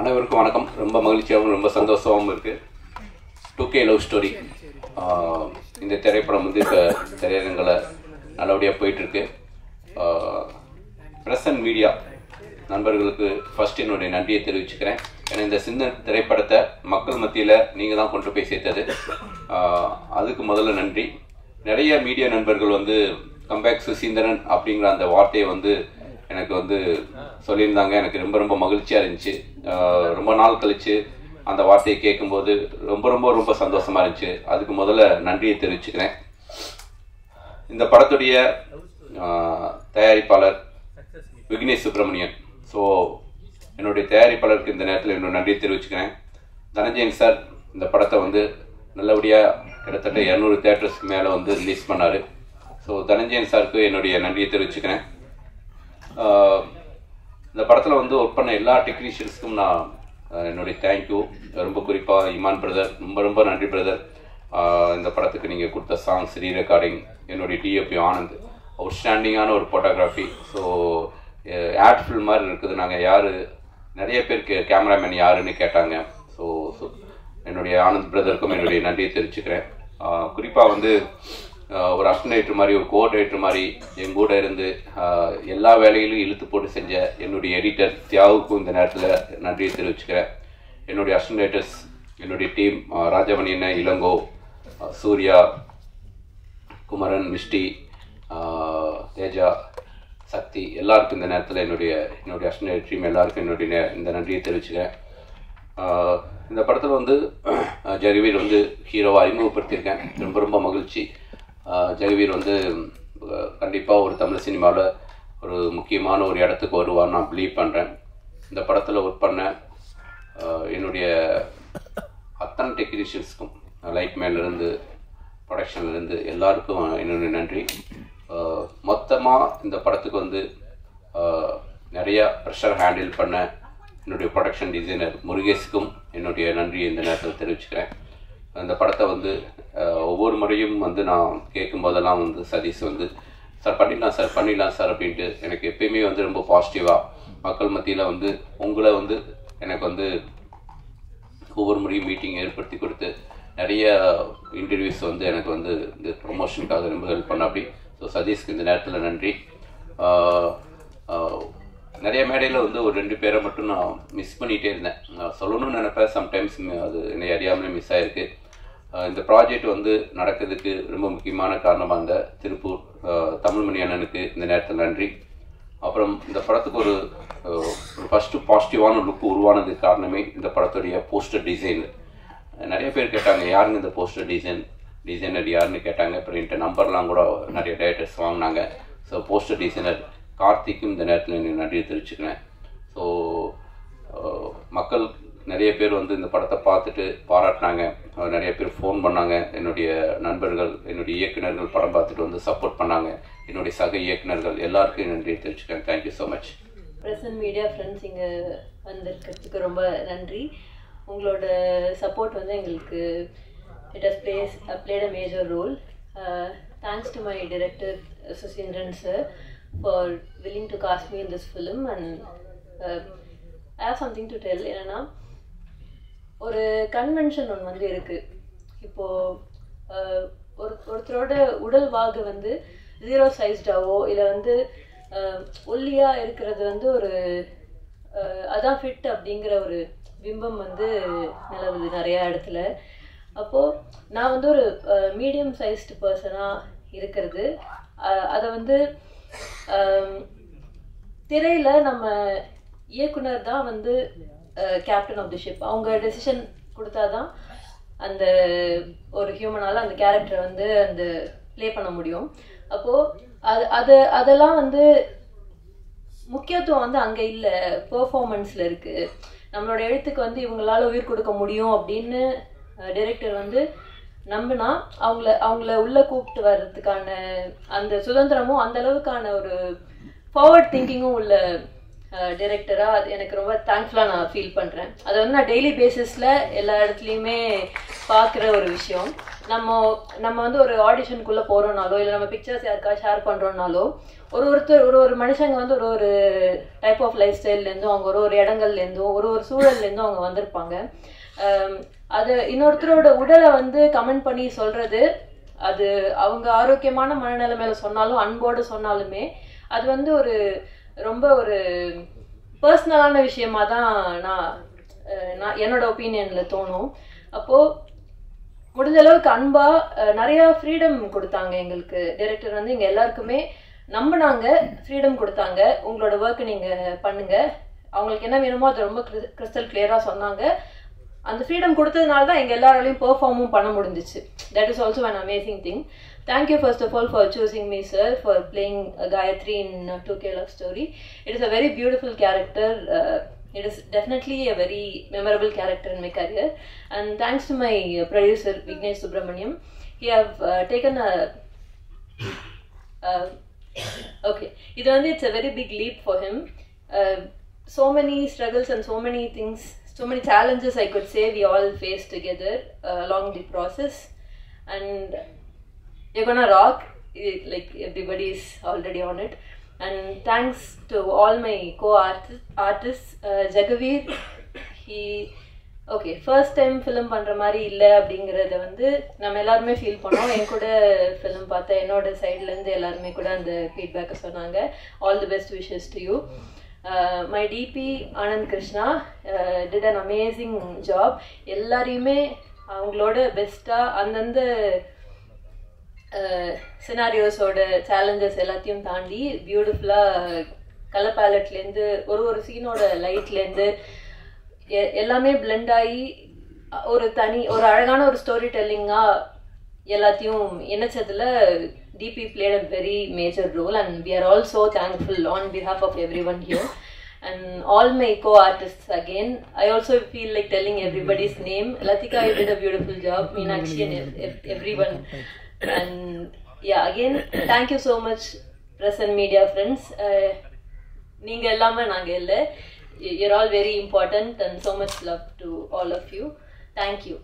அனைவருக்கும் வணக்கம். ரொம்ப மகிழ்ச்சியாகவும் ரொம்ப சந்தோஷமாகவும் இருக்குது. 2K லவ் ஸ்டோரி இந்த திரைப்படம் வந்து இப்போ திரையரங்கில் நல்லபடியாக போயிட்டுருக்கு. ப்ரெஸ் அண்ட் மீடியா நண்பர்களுக்கு ஃபஸ்ட் என்னுடைய நன்றியை தெரிவிச்சுக்கிறேன். ஏன்னா இந்த சின்ன திரைப்படத்தை மக்கள் மத்தியில் நீங்கள் தான் கொண்டு போய் சேர்த்தது. அதுக்கு முதல்ல நன்றி. நிறைய மீடியா நண்பர்கள் வந்து கம்பேக் சுசீந்திரன் அப்படிங்கிற அந்த வார்த்தையை வந்து எனக்கு வந்து சொல்லியிருந்தாங்க. எனக்கு ரொம்ப ரொம்ப மகிழ்ச்சியாக இருந்துச்சு. ரொம்ப நாள் கழித்து அந்த வார்த்தையை கேட்கும்போது ரொம்ப ரொம்ப ரொம்ப சந்தோஷமாக இருந்துச்சு. அதுக்கு முதல்ல நன்றியை தெரிவிச்சுக்கிறேன். இந்த படத்துடைய தயாரிப்பாளர் விக்னேஷ் சுப்ரமணியன். ஸோ என்னுடைய தயாரிப்பாளருக்கு இந்த நேரத்தில் என்னோட நன்றியை தெரிவிச்சுக்கிறேன். தனஞ்சயன் சார் இந்த படத்தை வந்து நல்லபடியாக கிட்டத்தட்ட 200 தியேட்டர்ஸ்க்கு மேலே வந்து ரிலீஸ் பண்ணார். ஸோ தனஞ்சயன் சாருக்கு என்னுடைய நன்றியை தெரிவிச்சுக்கிறேன். இந்த படத்தில் வந்து ஒர்க் பண்ண எல்லா டெக்னீஷியன்ஸ்க்கும் நான் என்னுடைய தேங்க்யூ. ரொம்ப குறிப்பாக இமான் பிரதர், ரொம்ப ரொம்ப நன்றி பிரதர். இந்த படத்துக்கு நீங்கள் கொடுத்த சாங்ஸ், ரீ ரெக்கார்டிங், என்னுடைய டிஎப்பி ஆனந்த், அவுட்ஸ்டாண்டிங்கான ஒரு ஃபோட்டோகிராஃபி. ஸோ ஆட் ஃபில்ம் மாதிரி இருக்குது. நாங்கள் யார் நிறைய பேருக்கு கேமராமேன் யாருன்னு கேட்டாங்க. ஸோ என்னுடைய ஆனந்த் பிரதருக்கும் என்னுடைய நன்றியை தெரிவிச்சுக்கிறேன். குறிப்பாக வந்து ஒரு அசிஸ்டன்ட் மாதிரி, ஒரு கோஆர்டினேட்டர் மாதிரி என் கூட இருந்து எல்லா வேலையிலும் இழுத்து போட்டு செஞ்ச என்னுடைய எடிட்டர் தியாவுக்கும் இந்த நேரத்தில் நன்றியை தெரிவிச்சுக்கிறேன். என்னுடைய அசிஸ்டன்டேட்டர்ஸ், என்னுடைய டீம் ராஜமணி அண்ணன், இளங்கோ, சூர்யா, குமரன், மிஸ்டி, தேஜா, சக்தி, எல்லாருக்கும் இந்த நேரத்தில் என்னுடைய அசிஸ்டன்ட் டீம் எல்லாருக்கும் என்னுடைய இந்த நன்றியை தெரிவிச்சுக்கிறேன். இந்த படத்தில் வந்து ஜெகவீர் வந்து ஹீரோவாக அறிமுகப்படுத்தியிருக்கேன். ரொம்ப ரொம்ப மகிழ்ச்சி. ஜெகவீர் வந்து கண்டிப்பாக ஒரு தமிழ் சினிமாவில் ஒரு முக்கியமான ஒரு இடத்துக்கு வருவான்னு நான் பிலீவ் பண்ணுறேன். இந்த படத்தில் ஒர்க் பண்ண என்னுடைய அத்தனை டெக்னீஷியன்ஸ்க்கும், லைட்மேன்லேருந்து ப்ரொடக்ஷன்லேருந்து எல்லாருக்கும் என்னுடைய நன்றி. மொத்தமாக இந்த படத்துக்கு வந்து நிறையா ப்ரெஷர் ஹேண்டில் பண்ண என்னுடைய ப்ரொடக்ஷன் டிசைனர் முருகேஷுக்கும் என்னுடைய நன்றியை இந்த நேரத்தில் தெரிவிச்சுக்கிறேன். அந்த படத்தை வந்து ஒவ்வொரு முறையும் வந்து நான் கேட்கும் போதெல்லாம் வந்து சதீஷ் வந்து சார் பண்ணிடலாம் சார் அப்படின்ட்டு எனக்கு எப்பயுமே வந்து ரொம்ப பாசிட்டிவாக மக்கள் மத்தியில் வந்து உங்களை வந்து எனக்கு வந்து ஒவ்வொரு முறையும் மீட்டிங் ஏற்படுத்தி கொடுத்து நிறைய இன்டர்வியூஸ் வந்து எனக்கு வந்து இந்த ப்ரொமோஷனுக்காக ரொம்ப ஹெல்ப் பண்ண அப்படி. ஸோ சதீஷ்க்கு இந்த நேரத்தில் நன்றி. நிறைய மேடையில் வந்து ஒரு 2 பேரை மட்டும் நான் மிஸ் பண்ணிகிட்டே இருந்தேன். நான் சொல்லணும்னு நினைப்பேன், சம்டைம்ஸ் அது என்னை அறியாமலே மிஸ் ஆகிருக்கு. இந்த ப்ராஜெக்ட் வந்து நடக்கிறதுக்கு ரொம்ப முக்கியமான காரணமாக இந்த திருப்பூர் தமிழ்மணி அண்ணனுக்கு இந்த நேரத்தில் நன்றி. அப்புறம் இந்த படத்துக்கு ஒரு ஃபஸ்ட்டு பாசிட்டிவான லுக் உருவானதுக்கு காரணமே இந்த படத்துடைய போஸ்டர் டிசைன். நிறைய பேர் கேட்டாங்க, யாருங்க இந்த போஸ்டர் டிசைனர் யாருன்னு கேட்டாங்க. அப்புறம் என்கிட்ட நம்பர்லாம் கூட நிறைய டைரக்டர்ஸ் வாங்கினாங்க. ஸோ போஸ்டர் டிசைனர் கார்த்திக்கும் இந்த நேரத்தில் எனக்கு நன்றியை தெரிவிச்சுக்கிறேன். ஸோ மக்கள் நிறைய பேர் வந்து இந்த படத்தை பார்த்துட்டு பாராட்டினாங்க. நிறைய பேர் ஃபோன் பண்ணாங்க. என்னுடைய நண்பர்கள், என்னுடைய இயக்குநர்கள் படம் பார்த்துட்டு வந்து சப்போர்ட் பண்ணாங்க. என்னுடைய சக இயக்குநர்கள் எல்லாருக்கும் நன்றியை தெரிவிச்சுக்கிறேன். Thank you so much. Press and media friends இங்கே வந்திருக்கிறதுக்கு ரொம்ப நன்றி. உங்களோட சப்போர்ட் வந்து எங்களுக்கு it has played a major role. Thanks to my director Susindran sir for willing to cast me in this film, and I have something to tell. என்னன்னா, ஒரு convention ஒன்று வந்து இருக்குது. இப்போது ஒருத்தரோட உடல் வாகு வந்து 0 சைஸ்டாவோ இல்லை வந்து ஒல்லியாக இருக்கிறது வந்து ஒரு அதான் ஃபிட் அப்படிங்கிற ஒரு பிம்பம் வந்து நிலவுது நிறையா இடத்துல. அப்போது நான் வந்து ஒரு மீடியம் சைஸ்டு பர்சனாக இருக்கிறது, அதை வந்து திரையில் நம்ம இயக்குனர் தான் வந்து கேப்டன் ஆஃப் தி ஷிப். அவங்க டெசிஷன் கொடுத்தாதான் அந்த ஒரு ஹியூமனால் அந்த கேரக்டரை வந்து அந்த ப்ளே பண்ண முடியும். அப்போது அதெல்லாம் வந்து முக்கியத்துவம் வந்து அங்கே இல்லை, பெர்ஃபார்மன்ஸில் இருக்குது. நம்மளோட எழுத்துக்கு வந்து இவங்களால உயிர் கொடுக்க முடியும் அப்படின்னு டைரக்டர் வந்து நம்பினா அவங்கள உள்ளே கூப்பிட்டு வர்றதுக்கான அந்த சுதந்திரமும் அந்த அளவுக்கான ஒரு ஃபார்வர்ட் திங்கிங்கும் உள்ள டைரக்டராக அது எனக்கு ரொம்ப தேங்க்ஃபுல்லாக நான் ஃபீல் பண்ணுறேன். அதை வந்து நான் டெய்லி பேசிஸில் எல்லா இடத்துலையுமே பார்க்குற ஒரு விஷயம். நம்ம வந்து ஒரு ஆடிஷனுக்குள்ளே போகிறோம்னாலோ இல்லை நம்ம பிக்சர்ஸ் யாருக்கா ஷேர் பண்ணுறோம்னாலோ ஒரு மனுஷங்க வந்து ஒரு டைப் ஆஃப் லைஃப் ஸ்டைல்லேருந்தும் அவங்க ஒரு இடங்கள்லேருந்தும் ஒரு சூழல்லேருந்தும் அவங்க வந்திருப்பாங்க. அது இன்னொருத்தரோட உடலை வந்து கமெண்ட் பண்ணி சொல்கிறது, அது அவங்க ஆரோக்கியமான மனநிலைமையில சொன்னாலும் அன்போடு சொன்னாலுமே அது வந்து ரொம்ப ஒரு பர்சனலான விஷயமா தான் நான் என்னோட ஒப்பீனியனில் தோணும். அப்போது முடிஞ்ச அளவுக்கு அன்பாக நிறையா ஃப்ரீடம் கொடுத்தாங்க எங்களுக்கு. டைரக்டர் வந்து எங்கள் எல்லாருக்குமே நம்பினாங்க, ஃப்ரீடம் கொடுத்தாங்க. உங்களோட ஒர்க்கு நீங்கள் பண்ணுங்கள், அவங்களுக்கு என்ன வேணுமோ அதை ரொம்ப கிறிஸ்டல் கிளியராக சொன்னாங்க. அந்த ஃப்ரீடம் கொடுத்ததுனால தான் எங்கள் எல்லாராலையும் பெர்ஃபார்மும் பண்ண முடிஞ்சிச்சு. That is also an amazing thing. Thank you first of all for choosing me, sir, for playing Gayatri in 2K Love Story. It is a very beautiful character. It is definitely a very memorable character in my career. And thanks to my producer, Vignesh Subramaniam. He have taken a... okay. It's a very big leap for him. So many struggles and so many things, so many challenges I could say we all faced together along the process. And you're gonna rock, like everybody is already on it. And thanks to all my co-artists. Jagaveer, he first time film பண்ற மாதிரி இல்லை அப்படிங்கிறத வந்து நம்ம எல்லாருமே feel பண்ணோம். என் கூட film பார்த்த என்னோட சைட்லேருந்து எல்லாருமே கூட அந்த ஃபீட்பேக்கை சொன்னாங்க. All the best wishes to you. My DP Anand Krishna did an amazing job. எல்லாரையுமே அவங்களோட பெஸ்ட்டாக அந்தந்த சினாரியோஸோட சேலஞ்சஸ் எல்லாத்தையும் தாண்டி பியூட்டிஃபுல்லாக கலர் பேலட்லேருந்து ஒரு சீனோட லைட்லேருந்து எல்லாமே பிளெண்ட் ஆகி ஒரு அழகான ஒரு ஸ்டோரி டெல்லிங்காக எல்லாத்தையும் இணைச்சதில் DP played a very major role, and we are all so thankful on behalf of everyone here. And all my co-artists again, I also feel like telling everybody's name. Latika, you did a beautiful job. Meenakshi and everyone. And yeah, again, thank you so much, press and media friends. Neenga ellama naanga illa. You're all very important, and so much love to all of you. Thank you.